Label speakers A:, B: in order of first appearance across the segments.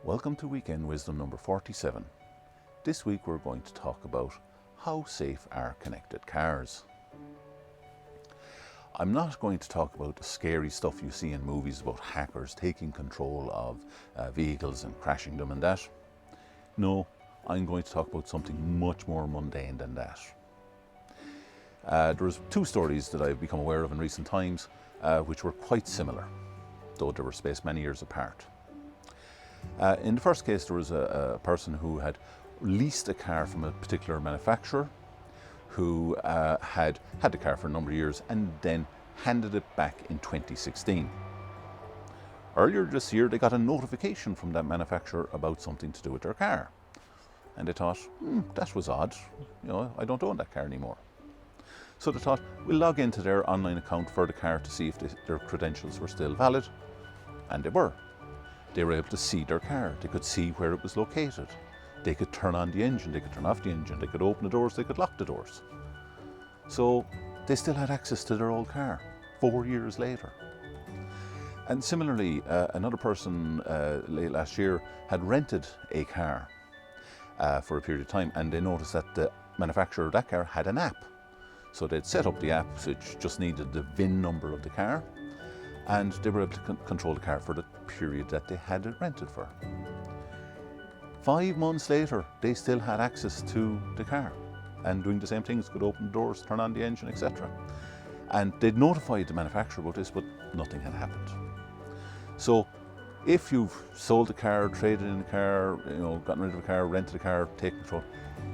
A: Welcome to Weekend Wisdom number 47. This week we're going to talk about how safe are connected cars. I'm not going to talk about the scary stuff you see in movies about hackers taking control of vehicles and crashing them and that. No, I'm going to talk about something much more mundane than that. There's two stories that I've become aware of in recent times which were quite similar, though they were spaced many years apart. In the first case, there was a person who had leased a car from a particular manufacturer who had the car for a number of years and then handed it back in 2016. Earlier this year, they got a notification from that manufacturer about something to do with their car. And they thought, that was odd. I don't own that car anymore. So they thought, we'll log into their online account for the car to see if their credentials were still valid. And they were. They were able to see their car. They could see where it was located. They could turn on the engine, they could turn off the engine, they could open the doors, they could lock the doors. So they still had access to their old car 4 years later. And similarly, another person late last year had rented a car for a period of time, and they noticed that the manufacturer of that car had an app. So they'd set up the app, which just needed the VIN number of the car, and they were able to control the car for the period that they had it rented for. 5 months later, they still had access to the car and doing the same things, could open the doors, turn on the engine, etc. And they'd notified the manufacturer about this, but nothing had happened. So if you've sold a car, traded in a car, gotten rid of a car, rented a car, taken control,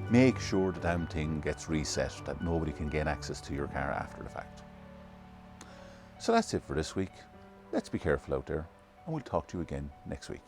A: make sure the damn thing gets reset, that nobody can gain access to your car after the fact. So that's it for this week. Let's be careful out there, and we'll talk to you again next week.